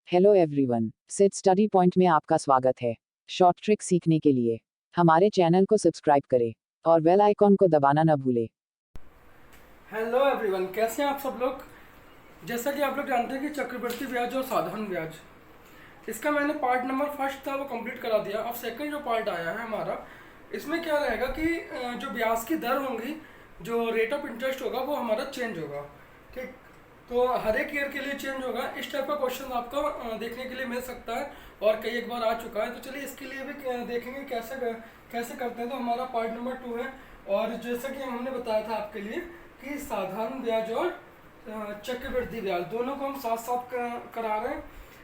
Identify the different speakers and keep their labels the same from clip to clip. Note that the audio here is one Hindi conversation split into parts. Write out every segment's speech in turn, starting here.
Speaker 1: Hello everyone, sit study point में आपका स्वागत है। शॉर्ट ट्रिक सीखने के लिए हमारे चैनल को सब्सक्राइब करें और बेल आइकॉन को दबाना न भूलें।
Speaker 2: हेलो एवरीवन, कैसे हैं आप सब लोग। जैसा कि आप लोग जानते हैं कि चक्रवृद्धि ब्याज और साधारण ब्याज, इसका मैंने पार्ट नंबर फर्स्ट था वो कंप्लीट करा दिया। अब सेकंड जो पार्ट आया है हमारा, इसमें क्या रहेगा कि जो ब्याज की दर होंगी, जो रेट ऑफ इंटरेस्ट होगा वो हमारा चेंज होगा। ठीक, तो हर एक ईयर के लिए चेंज होगा। इस टाइप का क्वेश्चन आपको देखने के लिए मिल सकता है और कई एक बार आ चुका है। तो चलिए इसके लिए भी देखेंगे कैसे कैसे करते हैं। तो हमारा पार्ट नंबर 2 है और जैसा कि हमने बताया था आपके लिए कि साधारण ब्याज और चक्रवृद्धि ब्याज दोनों को हम साथ साथ करा रहे हैं,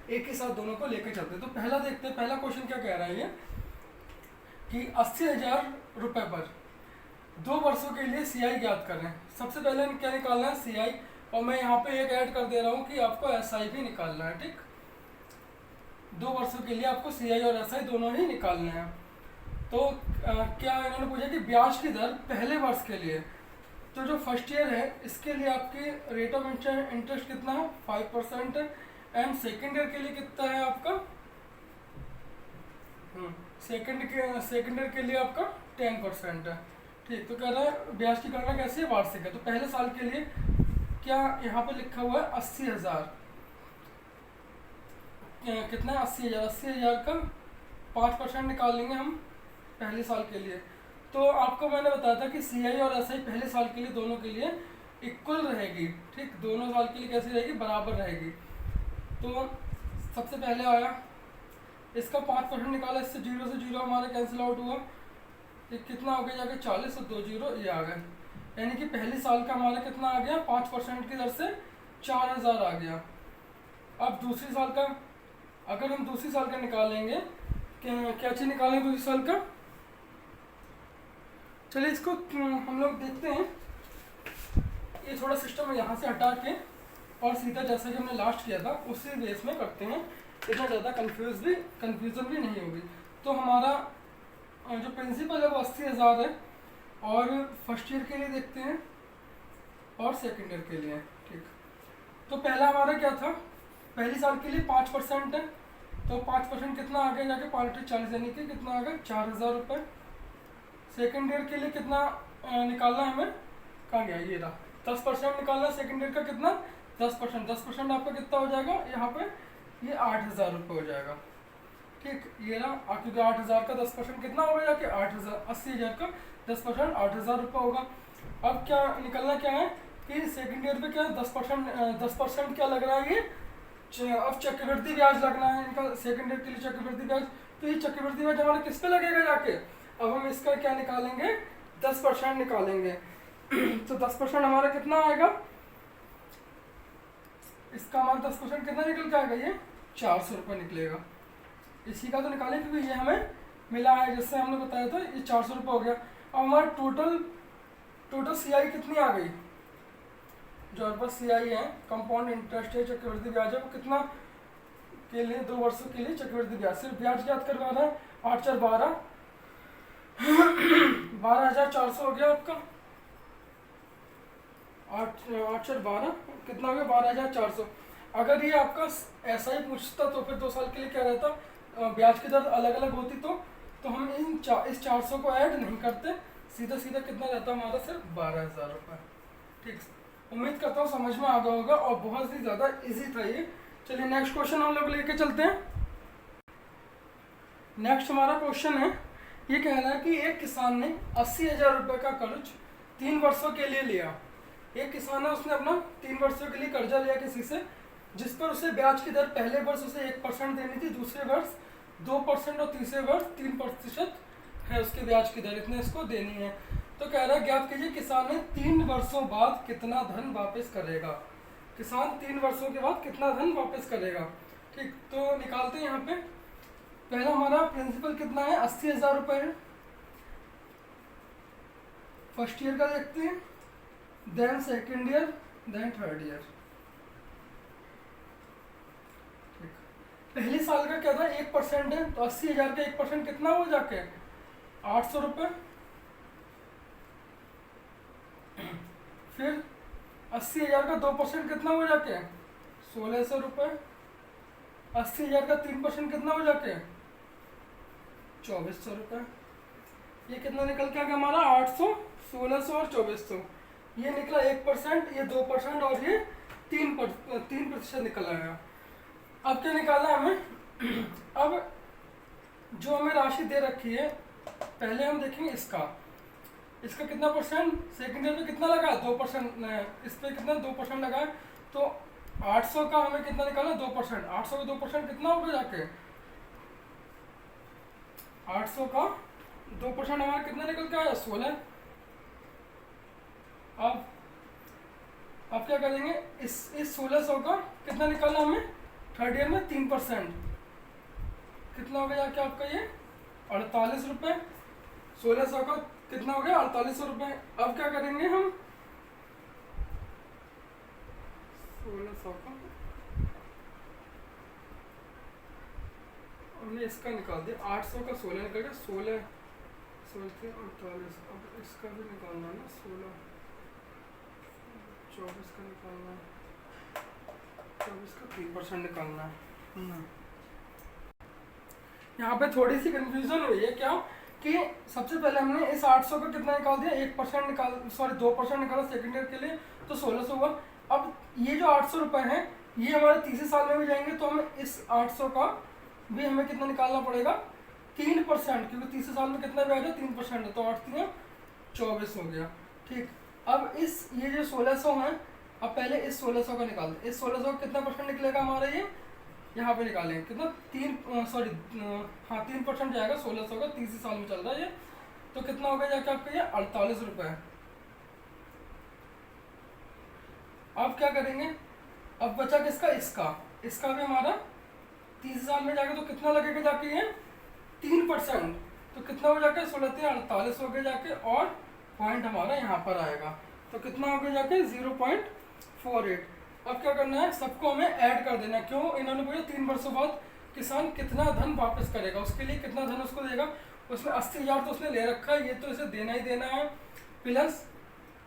Speaker 2: एक ही साथ दोनों को लेकर चलते हैं। तो पहला देखते हैं, पहला क्वेश्चन क्या कह रहा है ये कि 80,000 रुपये पर 2 वर्षों के लिए सीआई ज्ञात करें। सबसे पहले क्या निकालना है, सीआई, और मैं यहाँ पे एक ऐड कर दे रहा हूँ कि आपको एसआई भी निकालना है। ठीक, 2 वर्षों के लिए आपको सीआई और एसआई दोनों ही निकालने हैं। तो क्या इन्होंने पूछा कि ब्याज की दर पहले वर्ष के लिए, तो जो फर्स्ट ईयर है इसके लिए आपकी रेट ऑफ इंटरेस्ट कितना है, 5% है। एंड सेकेंड ईयर के लिए कितना है आपका, सेकेंड ईयर के लिए आपका 10% है। ठीक, तो कह रहा है ब्याज की गणना कैसे है, वार्षिक है। तो पहले साल के लिए क्या यहाँ पे लिखा हुआ है 80,000, कितना है 80,000, 80,000 का 5% निकाल लेंगे हम पहले साल के लिए। तो आपको मैंने बताया था कि सीआई और एसआई पहले साल के लिए दोनों के लिए इक्वल रहेगी। ठीक, दोनों साल के लिए कैसी रहेगी, बराबर रहेगी। तो सबसे पहले आया इसका 5% निकाला, इससे 0 से 0 हमारा कैंसिल आउट हुआ। ये कितना हो गया जाके 40 और 2 0 ये आ गए, यानी कि पहले साल का हमारा कितना आ गया, 5% की दर से 4,000 आ गया। अब दूसरी साल का, अगर हम दूसरी साल का निकालेंगे, क्या चीज़ निकालेंगे दूसरी साल का, चलिए इसको हम लोग देखते हैं। ये थोड़ा सिस्टम यहाँ से हटा के और सीधा जैसा कि हमने लास्ट किया था उसी बेस में करते हैं, इतना ज़्यादा कन्फ्यूज़न भी नहीं होगी। तो हमारा जो प्रिंसिपल है वो 80,000 है, और फर्स्ट ईयर के लिए देखते हैं और सेकेंड ईयर के लिए। ठीक, तो पहला हमारा क्या था, पहली साल के लिए 5% है, तो 5% कितना आ गया जाके 5×40 यानी कि कितना आ गया 4,000 रुपये। सेकेंड ईयर के लिए कितना निकालना है हमें, कहाँ गया, ये रहा, 10% निकालना है सेकेंड ईयर का, कितना 10% आपका कितना हो जाएगा यहाँ पे, ये 8,000 रुपये हो जाएगा। ठीक, ये रहा, क्योंकि 8,000 का 10% कितना होगा जाके 8,000, 80,000 का 10% 8,000 रुपये होगा। अब क्या निकलना क्या है कि सेकेंड ईयर पे क्या 10% क्या लग रहा है, ये अब चक्रवृद्धि ब्याज लगना है इनका सेकेंड ईयर के लिए, चक्रवृद्धि ब्याज। तो ये चक्रवृद्धि ब्याज हमारा किस पे लगेगा जाके, अब हम इसका क्या निकालेंगे, 10% निकालेंगे। तो 10% हमारा कितना आएगा, इसका हमारा 10% कितना निकल के आएगा, ये 400 रुपये निकलेगा। इसी का तो निकालें क्योंकि ये हमें मिला है, जैसे हमने बताया था, ये 400 रुपये हो गया। अब हमारा टोटल सीआई कितनी आ गई, जो हमारे पास सीआई है, कंपाउंड इंटरेस्ट है, चक्रवृद्धि ब्याज है, वो कितना के लिए 2 वर्षों के लिए चक्रवृद्धि ब्याज, सिर्फ ब्याज याद करवा रहा है, 8×4 = 12,400 हो गया आपका। 8×4 कितना हो गया, 12,400। अगर ये आपका ऐसा ही पूछता तो फिर 2 साल के लिए क्या रहता, ब्याज की दर अलग अलग होती, तो हम इस 400 को ऐड नहीं करते, सीधा सीधा कितना रहता हमारा, सिर्फ 12,000 रुपये। ठीक, उम्मीद करता हूँ समझ में आ गया होगा और बहुत ही ज़्यादा इजी था ये। चलिए नेक्स्ट क्वेश्चन हम लोग लेके चलते हैं। नेक्स्ट हमारा क्वेश्चन है, ये कह रहा है कि एक किसान ने 80,000 रुपये का कर्ज 3 वर्षों के लिए लिया। एक किसान है, उसने अपना 3 वर्षों के लिए कर्जा लिया किसी से, जिस पर उसे ब्याज की दर पहले वर्ष उसे 1% देनी थी, दूसरे वर्ष 2% और तीसरे वर्ष 3% है उसके ब्याज की दर, इतने इसको देनी है। तो कह रहा है ज्ञात कीजिए किसान ने 3 वर्षों बाद कितना धन वापस करेगा। किसान 3 वर्षों के बाद कितना धन वापस करेगा। ठीक, तो निकालते हैं यहाँ पे। पहला हमारा प्रिंसिपल कितना है, 80,000 रुपये है, फर्स्ट ईयर का देखते हैं, then second year, then third year. पहले साल का क्या था, 1% है, तो 80,000 का 1% कितना हो जाके 800 रुपये। फिर 80,000 का 2% कितना हो जाके 1,600 रुपये। 80,000 का 3% कितना हो जाके 2400 रुपये। ये कितना निकल के आ गया हमारा 800, 1600 और 2400। ये निकला 1%, ये 2% और ये 3% निकल आया। अब क्या निकालना है हमें? अब जो हमें राशि दे रखी है, पहले हम देखेंगे इसका कितना परसेंट, सेकेंड ईयर में कितना लगा है 2%, इस पर कितना 2% लगा है। तो 800 का हमें कितना निकालना है 2%। 800 का 2% कितना होगा जाके 800 का 2% हमारा कितना निकल के आया 16। अब क्या करेंगे, इस 1600 का कितना निकालना हमें थर्ड ईयर में 3%, कितना हो गया जाके आपका ये 48 रुपये। 1600 का कितना हो गया 4800 रुपये। अब क्या करेंगे हम 1600 का हमने इसका निकाल दिया, 800 का 16 निकल गया, 16 थे 48। अब इसका भी निकालना है ना 16, 24 का निकालना है, 24 का 3% निकालना है। यहाँ पे थोड़ी सी कंफ्यूजन हुई है क्या कि सबसे पहले हमने इस 800 का कितना निकाल दिया 1% निकाल, सॉरी 2% निकाला सेकेंड ईयर के लिए, तो 1600 हुआ। अब ये जो 800 रुपये हैं ये हमारे तीसरे साल में भी जाएंगे, तो हमें इस 800 का भी हमें कितना निकालना पड़ेगा 3%, क्योंकि तीसरे साल में कितना ब्याज है 3% है, तो 8 3 24 हो गया। ठीक, अब ये जो 1600 है, अब पहले इस 1600 का निकाल दें। इस 1600 का कितना परसेंट निकलेगा हमारा, ये यहाँ पे निकालेंगे कितना 3% जाएगा 1600 का, तीसरे साल में चल रहा है ये, तो कितना हो गया जाके आपका ये 48 रुपये। अब क्या करेंगे, अब बचा किसका, इसका भी हमारा तीसरे साल में जाके तो कितना लगेगा जाके ये 3%, तो कितना हो जाके 16 48 हो गया जाके, और पॉइंट हमारा यहाँ पर आएगा, तो कितना हो गया जाके 0.48। अब क्या करना है, सबको हमें ऐड कर देना है। क्यों, इन्होंने बोला 3 वर्षों बाद किसान कितना धन वापस करेगा, उसके लिए कितना धन उसको देगा। उसमें 80,000 तो उसने ले रखा है, ये तो इसे देना ही देना है, प्लस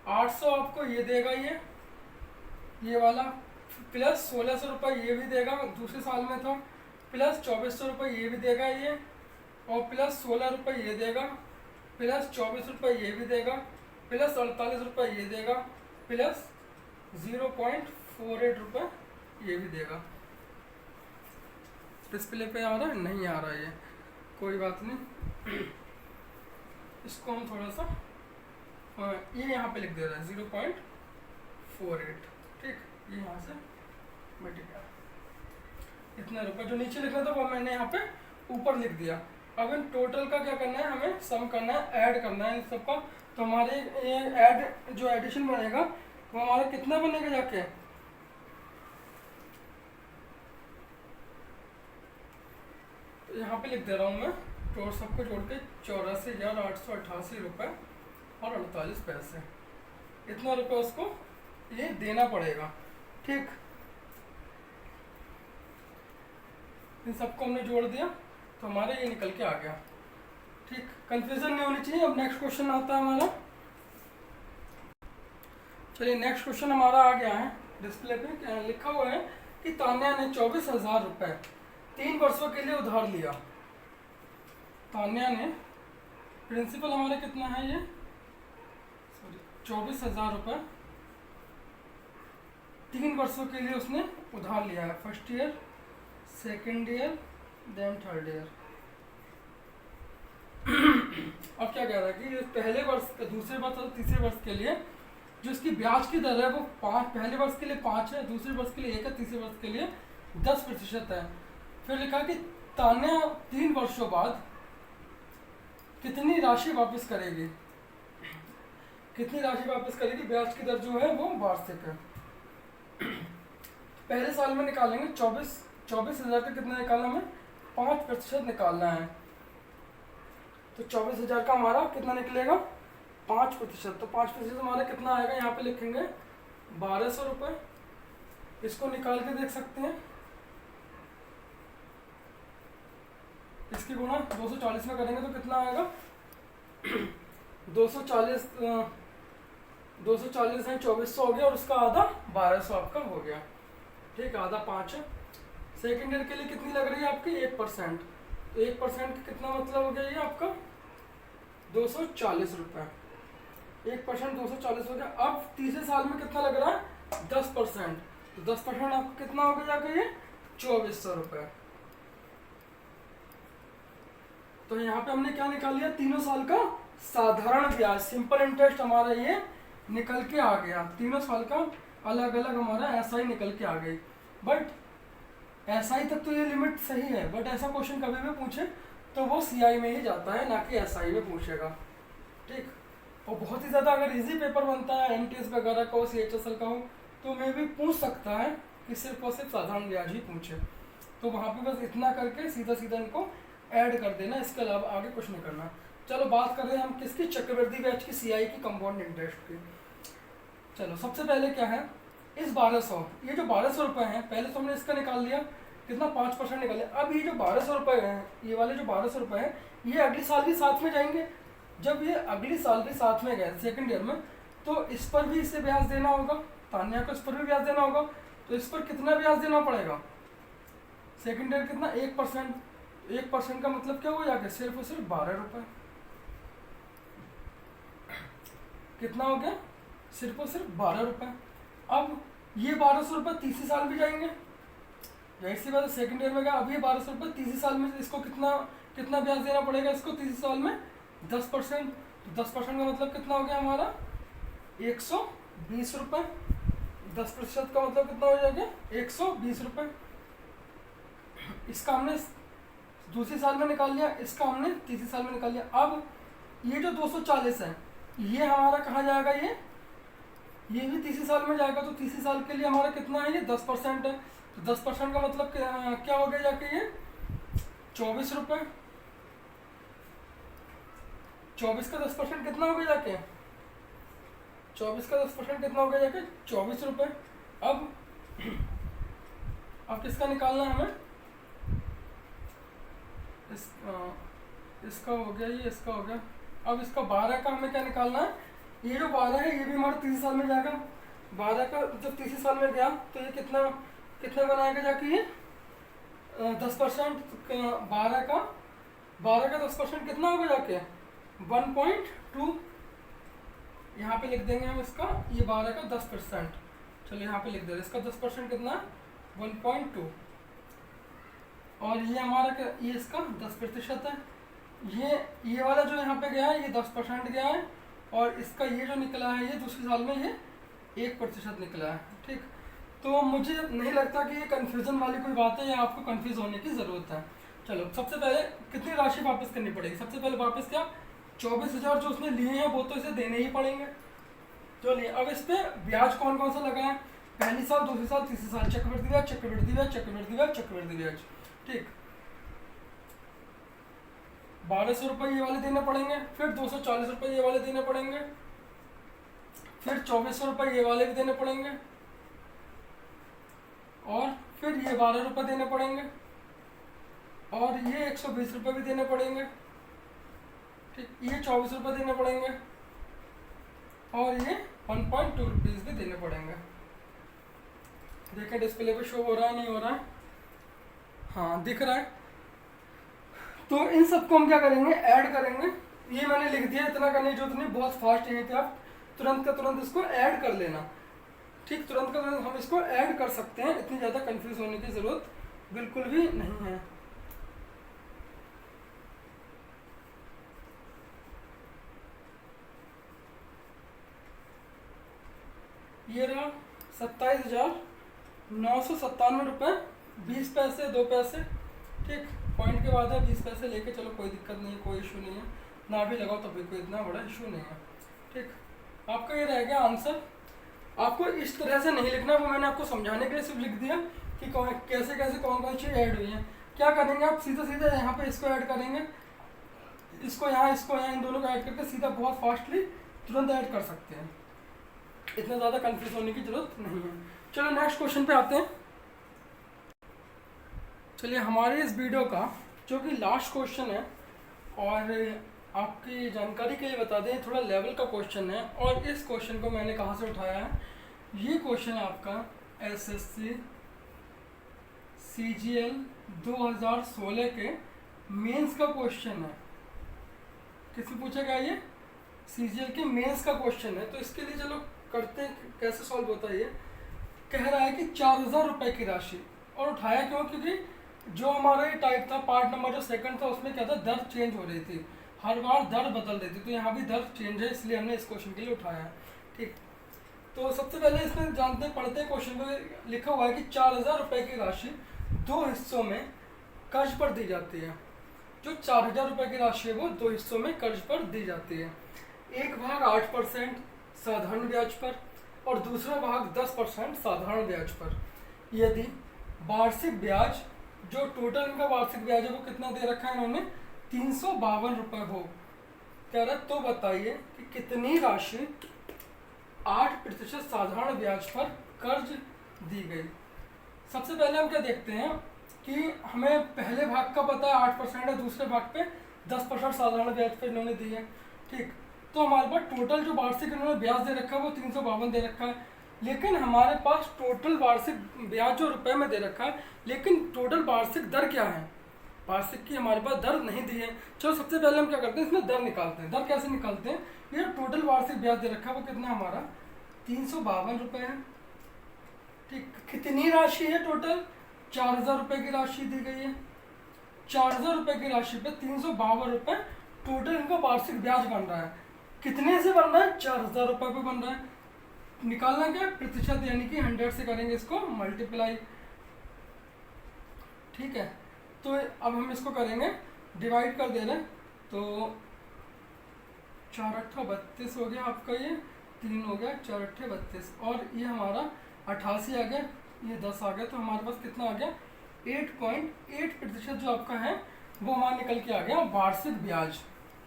Speaker 2: 800 आपको ये देगा ये वाला, प्लस 1600 रुपये ये भी देगा, दूसरे साल में था, प्लस 2400 रुपये ये भी देगा ये, और प्लस 16 रुपये ये देगा, प्लस 24 रुपये ये भी देगा, प्लस 48 रुपये ये देगा, प्लस 0.48 रुपये ये भी देगा। डिस्प्ले पे आ रहा है, नहीं आ रहा है ये, कोई बात नहीं, इसको हम थोड़ा सा ये यहाँ पे लिख दे रहा है 0.48। ठीक, ये यहाँ से मिट गया। इतना रुपये जो नीचे लिखना था वो मैंने यहाँ पे ऊपर लिख दिया। अब इन टोटल का क्या करना है, हमें सम करना है, ऐड करना है इन सबका। तो हमारे ये ऐड जो एडिशन बनेगा वो हमारा कितना बनेगा जाके, तो यहाँ पे लिख दे रहा हूँ मैं, तो सबको जोड़ के 84,888 रुपये और 48 पैसे, इतना रुपये उसको ये देना पड़ेगा। ठीक, इन सबको हमने जोड़ दिया तो हमारा ये निकल के आ गया। ठीक, कंफ्यूजन नहीं होनी चाहिए। अब नेक्स्ट क्वेश्चन आता है हमारा। चलिए नेक्स्ट क्वेश्चन हमारा आ गया है, डिस्प्ले पे लिखा हुआ है कि तान्या ने 24,000 रुपये 3 वर्षों के लिए उधार लिया। तान्या ने, प्रिंसिपल हमारा कितना है ये 24,000 रुपये 3 वर्षों के लिए उसने उधार लिया है, first year, second year, then third year. अब क्या कह रहा है कि पहले वर्ष, दूसरे वर्ष और तीसरे वर्ष के लिए जो इसकी ब्याज की दर है वो 5, पहले वर्ष के लिए 5 है, दूसरे वर्ष के लिए 1 है, तीसरे वर्ष के लिए 10% है। फिर लिखा कि तान्या 3 वर्षों बाद कितनी राशि वापस करेगी, कितनी राशि वापस करेगी, ब्याज की दर जो है वो वार्षिक है। पहले साल में निकालेंगे 24,000 का कितना निकालना हमें 5% निकालना है, तो 24,000 का हमारा कितना निकलेगा 5%, तो 5% हमारा कितना आएगा, यहाँ पे लिखेंगे 1,200 रुपये। इसको निकाल के देख सकते हैं, इसकी गुणा 240 में करेंगे तो कितना आएगा 240 है 2400 हो गया, और उसका आधा 1,200 आपका हो गया। ठीक, आधा 5 है, सेकेंड ईयर के लिए कितनी लग रही है आपकी 1%। तो 1% कितना मतलब हो गया ये आपका 240 रुपये। 1% 240 हो गया। अब तीसरे साल में कितना लग रहा है 10%। तो 10% आपको कितना हो गया जाकर ये 2400 रुपये। तो यहाँ पे हमने क्या निकाल लिया, तीनों साल का साधारण ब्याज, सिंपल इंटरेस्ट हमारा ये निकल के आ गया। तीनों साल का अलग अलग हमारा एसआई निकल के आ गई। बट एसआई तक तो ये लिमिट सही है, बट ऐसा क्वेश्चन कभी भी पूछे तो वो सीआई में ही जाता है, ना कि एसआई में पूछेगा। ठीक, और बहुत ही ज़्यादा अगर इजी पेपर बनता है एमटीएस वगैरह का हो, सीएचएसएल का हो, तो मैं भी पूछ सकता है कि सिर्फ और सिर्फ साधारण ब्याज ही पूछे। तो वहाँ पे बस इतना करके सीधा सीधा इनको ऐड कर देना, इसके अलावा आगे कुछ नहीं करना। चलो बात कर रहे हैं हम किसकी, चक्रवृद्धि ब्याज की, सीआई की, कंपाउंड इंटरेस्ट की। चलो सबसे पहले क्या है, इस 1200, ये जो 1200 रुपये हैं, पहले तो हमने इसका निकाल लिया कितना 5% निकाल लिया। अब ये जो 1200 रुपये हैं, ये वाले जो 1200 रुपये हैं, ये अगली साल भी साथ में जाएंगे। जब ये अगली साल भी साथ में गए सेकेंड ईयर में, तो इस पर भी इसे ब्याज देना होगा, तान्या को इस पर भी ब्याज देना होगा। तो इस पर कितना ब्याज देना पड़ेगा, सेकेंड ईयर कितना 1%। 1% का मतलब क्या हुआ जाके सिर्फ और सिर्फ 12 रुपये। कितना हो गया, सिर्फ और सिर्फ 12 रुपये। अब ये 1200 रुपये तीसरे साल भी जाएंगे, जाहिर सी बात है सेकेंड ईयर में गया। अब ये 1200 रुपये तीसरे साल में इसको कितना कितना ब्याज देना पड़ेगा इसको तीसरे साल में 10%। तो 10% का मतलब कितना हो गया हमारा 120 रुपये। 10% का मतलब कितना हो जाएगा 120 रुपये। इसका हमने दूसरे साल में निकाल लिया, इसका हमने तीसरे साल में निकाल लिया। अब ये जो 240 है, ये हमारा कहाँ जाएगा, ये भी तीसरे साल में जाएगा। तो तीसरे साल के लिए हमारा कितना है, ये 10% है। तो 10% का मतलब क्या हो गया जाके ये 24 रुपये। 24 का 10% कितना हो गया जाके, 24 का 10% कितना हो गया जाके 24 रुपये। अब किसका निकालना है हमें, इसका हो गया, ये इसका हो गया। अब इसका 12 का हमें क्या निकालना है, ये जो 12 है ये भी हमारा तीसरे साल में जाएगा। 12 का जब तीसरे साल में गया तो ये कितना बनाएगा जाके ये 10%। 12 का 10% कितना होगा जाके 1.2। यहाँ पे लिख देंगे हम इसका, ये 12 का 10%। चलो यहाँ पे लिख दे रहे, इसका 10% कितना है 1.2। और ये हमारा क्या, ये इसका 10% है। ये वाला जो यहाँ पे गया है ये 10% गया है, और इसका ये जो निकला है ये दूसरे साल में ये 1% निकला है। ठीक, तो मुझे नहीं लगता कि ये कन्फ्यूज़न वाली कोई बात है या आपको कन्फ्यूज़ होने की ज़रूरत है। चलो सबसे पहले कितनी राशि वापस करनी पड़ेगी, सबसे पहले वापस क्या 24,000 जो उसने लिए हैं वो तो इसे देने ही पड़ेंगे। चलिए अब इस पर ब्याज कौन कौन सा लगा है, पहली साल, दूसरी साल, तीसरी साल, चक्रवृद्धि ब्याज, चक्रवृद्धि ब्याज, चक्रवृद्धि ब्याज, चक्रवृद्धि ब्याज। ठीक, 1200 रुपये ये वाले देने पड़ेंगे, फिर 240 रुपये ये वाले देने पड़ेंगे, फिर 2400 रुपये ये वाले भी देने पड़ेंगे, और फिर ये 12 रुपये देने पड़ेंगे, और ये 120 रुपये भी देने पड़ेंगे। ठीक, ये 24 रुपये देने पड़ेंगे, और ये 1.2 रुपीज़ भी देने पड़ेंगे। देखें डिस्प्ले पे शो हो रहा है नहीं हो रहा है, हाँ दिख रहा है। तो इन सबको हम क्या करेंगे, ऐड करेंगे। ये मैंने लिख दिया, इतना करने की जरूरत नहीं, बहुत फास्ट है, आप तुरंत का तुरंत इसको ऐड कर लेना। ठीक, तुरंत का तुरंत हम इसको ऐड कर सकते हैं, इतनी ज़्यादा कंफ्यूज होने की ज़रूरत बिल्कुल भी नहीं है। ये रहा 27,997 रुपये 20 पैसे 2 पैसे। ठीक, पॉइंट के बाद है 20 पैसे लेके चलो, कोई दिक्कत नहीं है, कोई इशू नहीं है, ना भी लगाओ तब भी कोई इतना बड़ा इशू नहीं है। ठीक, आपका ये रह गया आंसर। आपको इस तरह से नहीं लिखना, वो मैंने आपको समझाने के लिए सिर्फ लिख दिया कि कैसे कैसे कौन कौन चीज़ ऐड हुई है। क्या करेंगे आप, सीधा सीधा यहाँ पे इसको ऐड करेंगे, इसको यहाँ इन दोनों को ऐड करके सीधा बहुत फास्टली तुरंत ऐड कर सकते हैं, इतना ज़्यादा कंफ्यूज होने की ज़रूरत नहीं है। चलो नेक्स्ट क्वेश्चन पे आते हैं। चलिए हमारे इस वीडियो का जो कि लास्ट क्वेश्चन है, और आपकी जानकारी के लिए बता दें थोड़ा लेवल का क्वेश्चन है, और इस क्वेश्चन को मैंने कहाँ से उठाया है, ये क्वेश्चन है आपका SSC CGL 2016 के मेंस का क्वेश्चन है। किसमें पूछा गया ये? CGL के मेंस का क्वेश्चन है। तो इसके लिए चलो करते हैं कैसे सॉल्व होता है। ये कह रहा है कि 4000 रुपये की राशि, और उठाया क्यों? क्योंकि जो हमारा ये टाइप था, पार्ट नंबर जो सेकंड था, उसमें क्या था, दर चेंज हो रही थी, हर बार दर बदल रही थी। तो यहाँ भी दर चेंज है, इसलिए हमने इस क्वेश्चन के लिए उठाया है। ठीक, तो सबसे पहले इसमें जानते हैं, पढ़ते हैं क्वेश्चन में लिखा हुआ है कि 4000 रुपये की राशि 2 हिस्सों में कर्ज पर दी जाती है। जो 4000 रुपये की राशि है वो 2 हिस्सों में कर्ज पर दी जाती है। एक भाग 8% साधारण ब्याज पर और दूसरा भाग 10% साधारण ब्याज पर। यदि वार्षिक ब्याज, जो टोटल इनका वार्षिक ब्याज है वो कितना दे रखा है इन्होंने, 352 रुपये हो, कह रहा है तो बताइए कि कितनी राशि 8% साधारण ब्याज पर कर्ज दी गई। सबसे पहले हम क्या देखते हैं कि हमें पहले भाग का पता है 8% है, दूसरे भाग पे 10% साधारण ब्याज पर इन्होंने दी है। ठीक, तो हमारे पास टोटल जो वार्षिक इन्होंने ब्याज दे रखा है वो 352 दे रखा है, लेकिन हमारे पास टोटल वार्षिक ब्याज जो रुपए में दे रखा है, लेकिन टोटल वार्षिक दर क्या है, वार्षिक की हमारे पास दर नहीं दी है। चलो सबसे पहले हम क्या करते हैं, इसमें दर निकालते हैं। दर कैसे निकालते हैं? ये टोटल वार्षिक ब्याज दे रखा है वो कितना हमारा 352 रुपये है। ठीक, कितनी राशि है टोटल? 4000 रुपये की राशि दी गई है। 4000 रुपये की राशि पे 352 रुपये टोटल इनका वार्षिक ब्याज बन रहा है। कितने से बन रहा है? 4000 रुपये पे बन रहा है। निकालना क्या है? प्रतिशत, यानी कि 100 से करेंगे इसको मल्टीप्लाई। ठीक है, तो अब हम इसको करेंगे, डिवाइड कर दे रहे हैं। तो 4 8 32 हो गया आपका, ये 3 हो गया, 4 8 32, और ये हमारा 88 आ गया, ये 10 आ गया। तो हमारे पास कितना आ गया? 8.8% जो आपका है वो हमारा निकल के आ गया वार्षिक ब्याज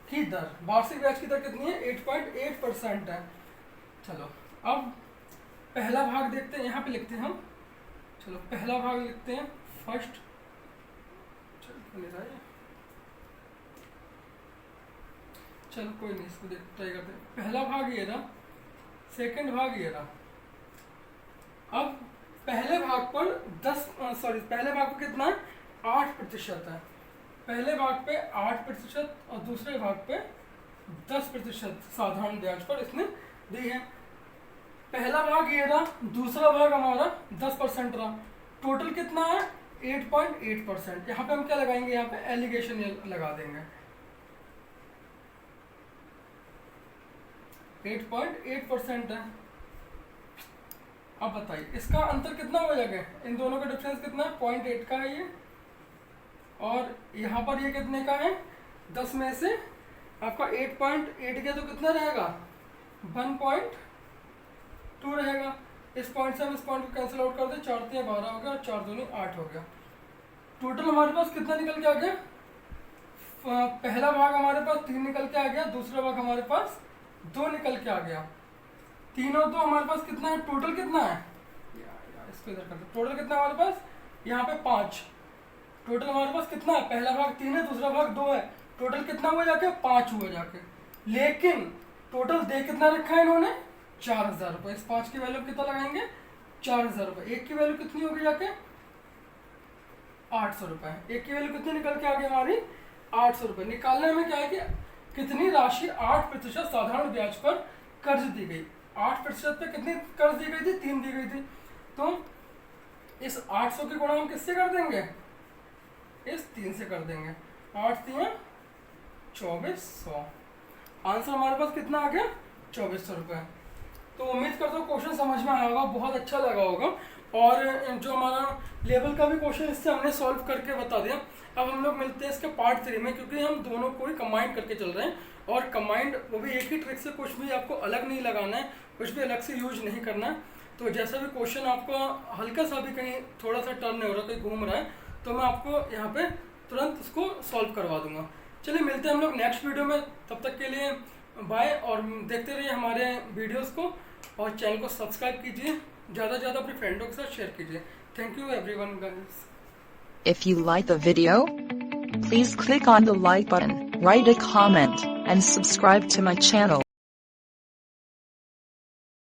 Speaker 2: की दर। वार्षिक ब्याज की दर कितनी है? 8.8% है। चलो अब पहला भाग देखते हैं, यहाँ पे लिखते हैं हम। चलो पहला भाग लिखते हैं, फर्स्ट, चलो कोई नहीं, इसको ट्राई करते हैं। पहला भाग ये रहा, सेकंड भाग ये रहा। अब पहले भाग पर पहले भाग पर कितना है? 8% है। पहले भाग पे 8% और दूसरे भाग पे 10% साधारण ब्याज पर इसने दी है। पहला भाग ये रहा, दूसरा भाग हमारा 10% रहा। टोटल कितना है? 8.8%। यहाँ पे हम क्या लगाएंगे? यहाँ पे एलिगेशन लगा देंगे। 8.8% है। अब बताइए इसका अंतर कितना हो जाएगा? इन दोनों का डिफरेंस कितना है? 0.8 का है ये, और यहाँ पर ये कितने का है? 10 में से आपका 8.8 गया तो कितना रहेगा? 1.2 रहेगा। इस पॉइंट से हम इस पॉइंट को कैंसिल आउट कर दें, 4 3 12 हो गया और 4 2 8 हो गया। टोटल हमारे पास कितना निकल के आ गया? पहला भाग हमारे पास 3 निकल के आ गया, दूसरा भाग हमारे पास 2 निकल के आ गया। 3 और 2 हमारे पास कितना है? टोटल कितना है? इसको इधर कर दो। टोटल कितना हमारे पास? यहाँ पे 5। टोटल हमारे पास कितना है? पहला भाग 3 है, दूसरा भाग 2 है। टोटल कितना हुआ जाके? 5 हुआ जाके। लेकिन टोटल दे कितना रखा है इन्होंने? 4000 रुपये। इस 5 की वैल्यू कितना लगाएंगे? 4000 रुपये। एक की वैल्यू कितनी होगी जाके? 800 रुपये। एक की वैल्यू कितनी निकल के आ गई हमारी? 800 रुपये। निकालने में क्या है कि कितनी राशि 8% साधारण ब्याज पर कर्ज दी गई। 8% पे कितनी कर्ज दी गई थी? 3 दी गई थी। तो इस 800 के गुणा हम किससे कर देंगे? इस 3 से कर देंगे। 8 3 2400। आंसर हमारे पास कितना आ गया? 2400 रुपये। तो उम्मीद करता हूँ क्वेश्चन समझ में आया होगा, बहुत अच्छा लगा होगा। और जो हमारा लेवल का भी क्वेश्चन इससे हमने सॉल्व करके बता दिया। अब हम लोग मिलते हैं इसके पार्ट 3 में, क्योंकि हम दोनों को ही कंबाइंड करके चल रहे हैं, और कंबाइंड वो भी एक ही ट्रिक से, कुछ भी आपको अलग नहीं लगाना है, कुछ भी अलग से यूज नहीं करना है। तो जैसा भी क्वेश्चन आपको हल्का सा भी कहीं थोड़ा सा टर्न नहीं हो रहा, कहीं घूम रहा है, तो मैं आपको यहाँ पे तुरंत उसको सॉल्व करवा दूंगा। चलिए मिलते हैं हम लोग नेक्स्ट वीडियो में, तब तक के लिए बाय। और देखते रहिए हमारे वीडियोस को, और चैनल को सब्सक्राइब कीजिए, ज़्यादा से ज़्यादा अपने फ्रेंडों के साथ शेयर कीजिए। Thank you everyone guys.
Speaker 3: If you like the video, please click on the like button, write a comment, and subscribe to my channel.